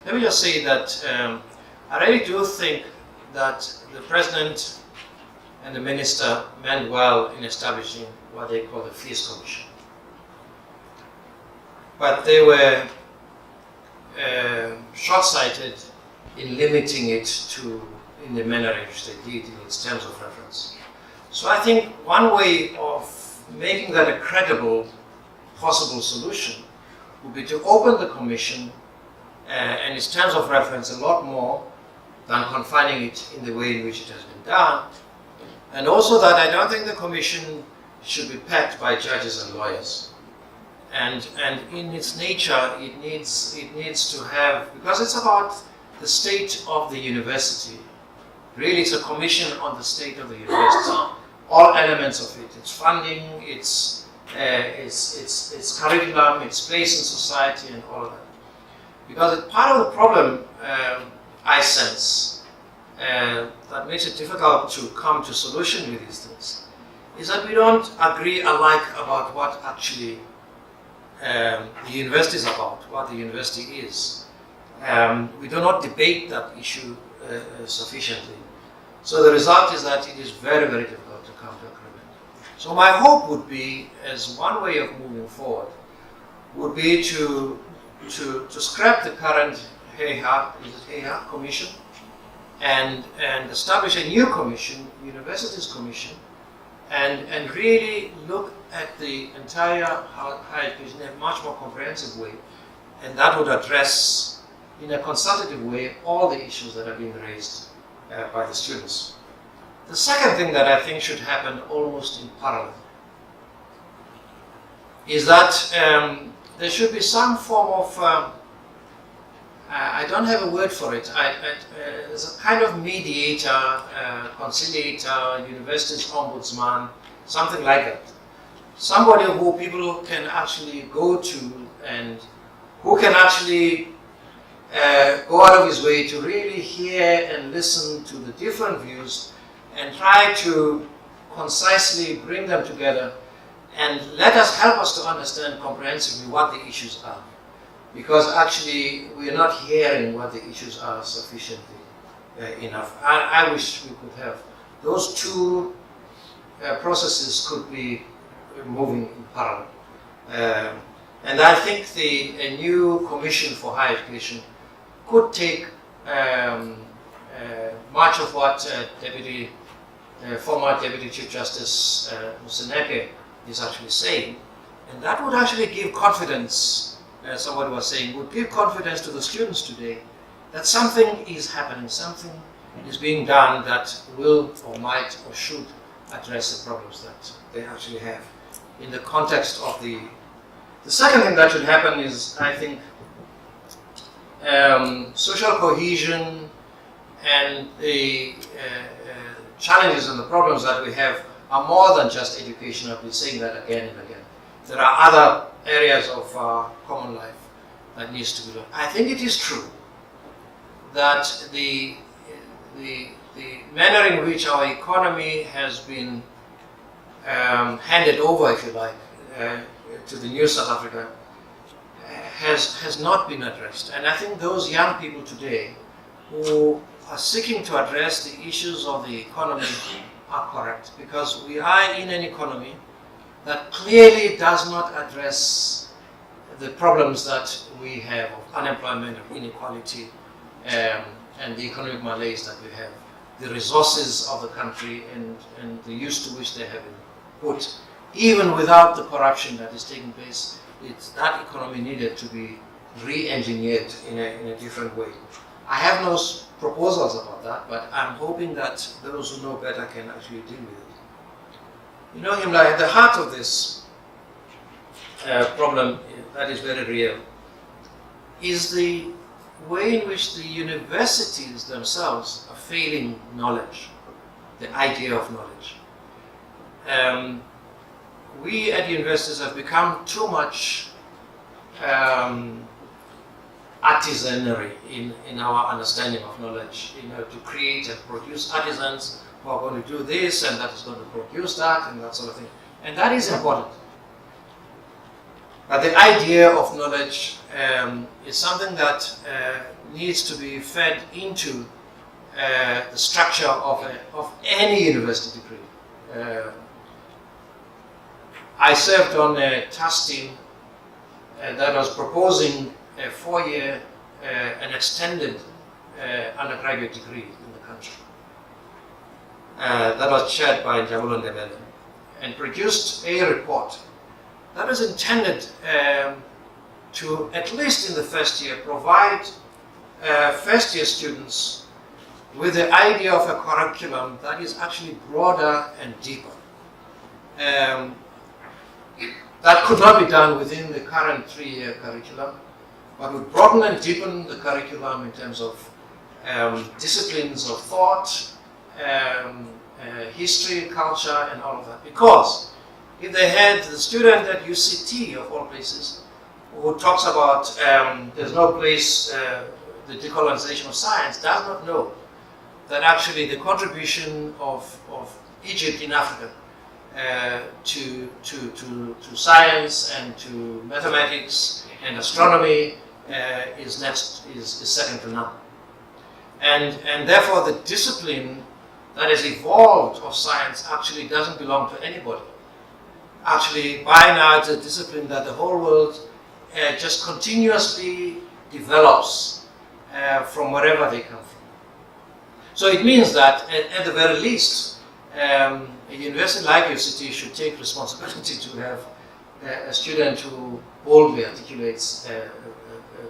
let me just say that I really do think that the President and the Minister meant well in establishing what they call the Fees Commission. But they were short-sighted in limiting it to, in the manner in which they did, in its terms of reference. So I think one way of making that a credible possible solution would be to open the Commission and its terms of reference a lot more than confining it in the way in which it has been done. And also that I don't think the Commission should be packed by judges and lawyers. And in its nature, it needs to have, because it's about the state of the university. Really, it's a commission on the state of the university. All elements of it, its funding, its curriculum, its place in society, and all of that. Because part of the problem, I sense, that makes it difficult to come to solution with these things, is that we don't agree alike about what actually the university is about, what the university is. We do not debate that issue sufficiently. So the result is that it is very, very difficult to come to agreement. So my hope would be, as one way of moving forward, would be to scrap the current HEHA commission and establish a new commission, Universities Commission, and really look at the entire higher education in a much more comprehensive way, and that would address, in a consultative way, all the issues that are being raised by the students. The second thing that I think should happen almost in parallel is that there should be some form of, I don't have a word for it, there's a kind of mediator, conciliator, university's ombudsman, something like that. Somebody who people can actually go to and who can actually go out of his way to really hear and listen to the different views and try to concisely bring them together and help us to understand comprehensively what the issues are. Because actually we are not hearing what the issues are sufficiently enough. I wish we could have those two processes could be moving in parallel. And I think a new commission for higher education could take much of what former Deputy Chief Justice Museneke is actually saying, and that would actually give confidence, as somebody was saying, would give confidence to the students today that something is happening, something is being done that will or might or should address the problems that they actually have. In the context of the second thing that should happen is, I think, social cohesion and the challenges and the problems that we have are more than just education. I've been saying that again and again. There are other areas of common life that needs to be done. I think it is true that the manner in which our economy has been handed over, if you like, to the new South Africa has not been addressed. And I think those young people today who are seeking to address the issues of the economy are correct, because we are in an economy that clearly does not address the problems that we have of unemployment, of inequality, and the economic malaise that we have. The resources of the country and the use to which they have been put, even without the corruption that is taking place, that economy needed to be re-engineered in a different way. I have no proposals about that, but I'm hoping that those who know better can actually deal with it. You know, Himla, at the heart of this problem that is very real is the way in which the universities themselves are failing knowledge, the idea of knowledge. We at universities have become too much artisanry in our understanding of knowledge, to create and produce artisans who are going to do this and that is going to produce that and that sort of thing. And that is important. But the idea of knowledge is something that needs to be fed into the structure of any university degree. I served on a task team that was proposing a 4-year, an extended undergraduate degree in the country. That was chaired by Jabulo Ndebele, and produced a report that was intended to, at least in the first year, provide first-year students with the idea of a curriculum that is actually broader and deeper. That could not be done within the current 3-year curriculum, but would broaden and deepen the curriculum in terms of disciplines of thought, history, culture, and all of that. Because if they had the student at UCT, of all places, who talks about there's no place, the decolonization of science, does not know that actually the contribution of Egypt in Africa to science and to mathematics and astronomy is second to none. And therefore the discipline that has evolved of science actually doesn't belong to anybody. Actually, by now it's a discipline that the whole world just continuously develops from wherever they come from. So it means that at the very least, a university like UCT should take responsibility to have a student who boldly articulates a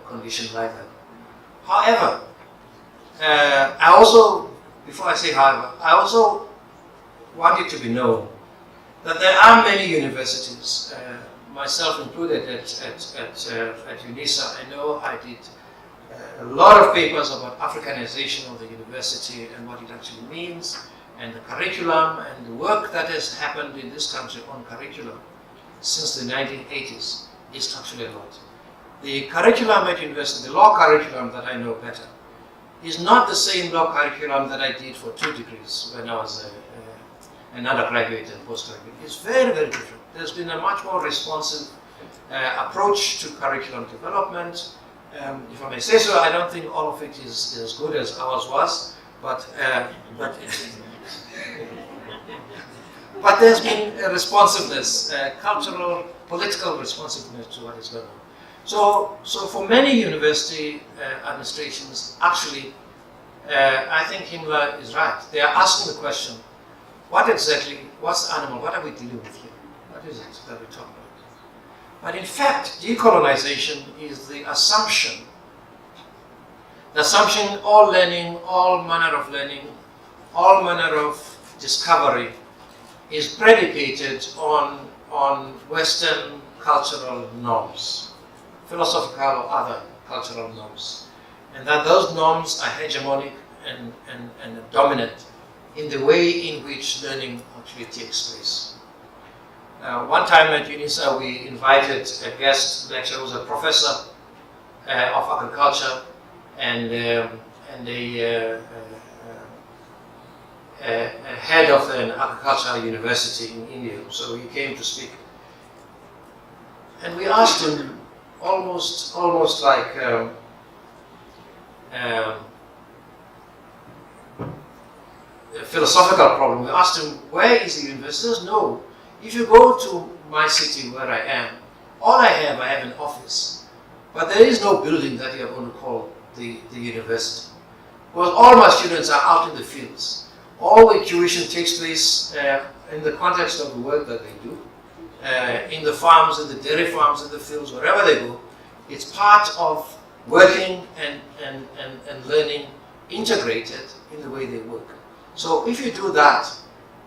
condition like that. However, I also, before I say however, I also want it to be known that there are many universities, myself included at UNISA. I know I did a lot of papers about Africanization of the university and what it actually means, and the curriculum and the work that has happened in this country on curriculum since the 1980s is actually a lot. The curriculum at university, the law curriculum that I know better, is not the same law curriculum that I did for 2 degrees when I was an undergraduate and postgraduate. It's very, very different. There's been a much more responsive approach to curriculum development. If I may say so, I don't think all of it is as good as ours was, but there's been a responsiveness, cultural, political responsiveness to what is going on. So for many university administrations, actually, I think Himmler is right. They are asking the question, what exactly, what's the animal, what are we dealing with here? What is it that we talk about? But in fact, decolonization is the assumption all learning, all manner of learning, all manner of discovery is predicated on Western cultural norms, philosophical or other cultural norms, and that those norms are hegemonic and dominant in the way in which learning actually takes place. One time at UNISA, we invited a guest lecturer who was a professor of agriculture and a head of an agricultural university in India. So he came to speak. And we asked him almost like a philosophical problem. We asked him, where is the university? He says, no. If you go to my city where I am, all I have an office. But there is no building that you are going to call the university. Because all my students are out in the fields. All the tuition takes place in the context of the work that they do. In the farms, in the dairy farms, in the fields, wherever they go. It's part of working and learning integrated in the way they work. So if you do that,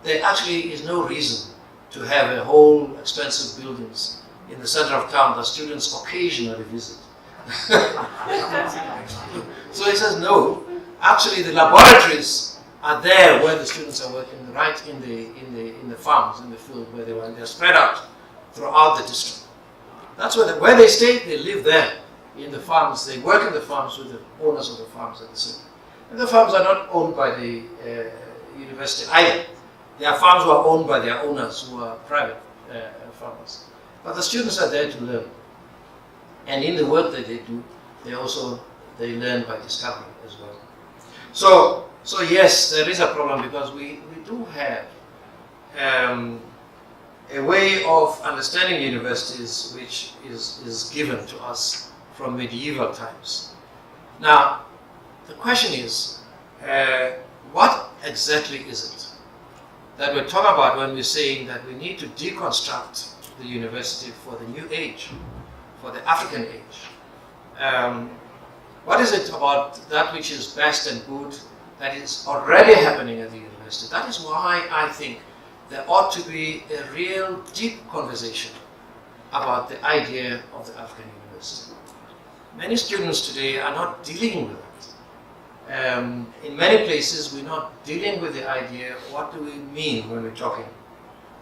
there actually is no reason to have a whole expensive buildings in the center of town that students occasionally visit. So he says, no, actually the laboratories are there where the students are working, right in the farms, in the field where they're spread out throughout the district. That's where they stay, they live there in the farms, they work in the farms with the owners of the farms at the city. And the farms are not owned by the university either. There are farms who are owned by their owners who are private farmers. But the students are there to learn. And in the work that they do, they also they learn by discovery as well. So yes, there is a problem because we do have a way of understanding universities which is given to us from medieval times. Now, the question is, what exactly is it that we're talking about when we're saying that we need to deconstruct the university for the new age, for the African age? What is it about that which is best and good that is already happening at the university? That is why I think there ought to be a real deep conversation about the idea of the African university. Many students today are not dealing with it. In many places, we're not dealing with the idea, what do we mean when we're talking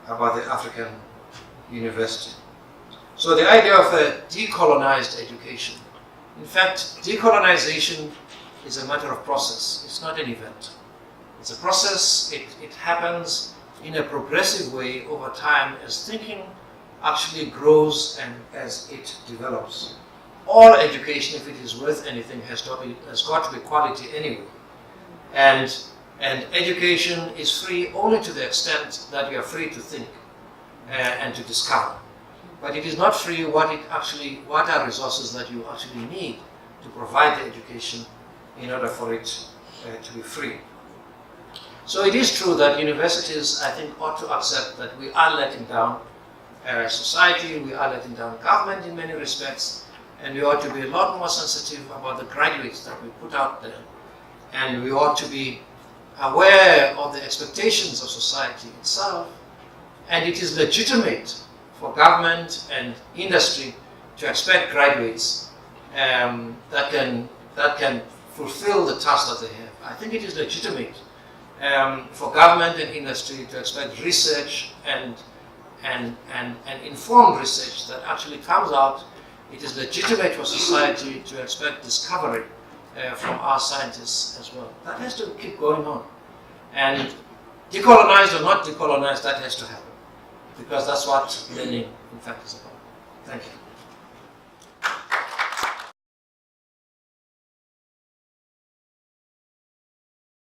about the African university? So the idea of a decolonized education. In fact, decolonization is a matter of process. It's not an event. It's a process. It happens in a progressive way over time as thinking actually grows and as it develops. All education, if it is worth anything, has got to be quality anyway. And education is free only to the extent that you are free to think and to discover. But it is not free what are resources that you actually need to provide the education in order for it to be free. So it is true that universities, I think, ought to accept that we are letting down society, we are letting down government in many respects, and we ought to be a lot more sensitive about the graduates that we put out there. And we ought to be aware of the expectations of society itself, and it is legitimate for government and industry to expect graduates that can fulfill the task that they have. I think it is legitimate for government and industry to expect research and informed research that actually comes out. It is legitimate for society to expect discovery from our scientists as well. That has to keep going on. And decolonized or not decolonized, that has to happen. Because that's what learning, in fact, is about. Thank you.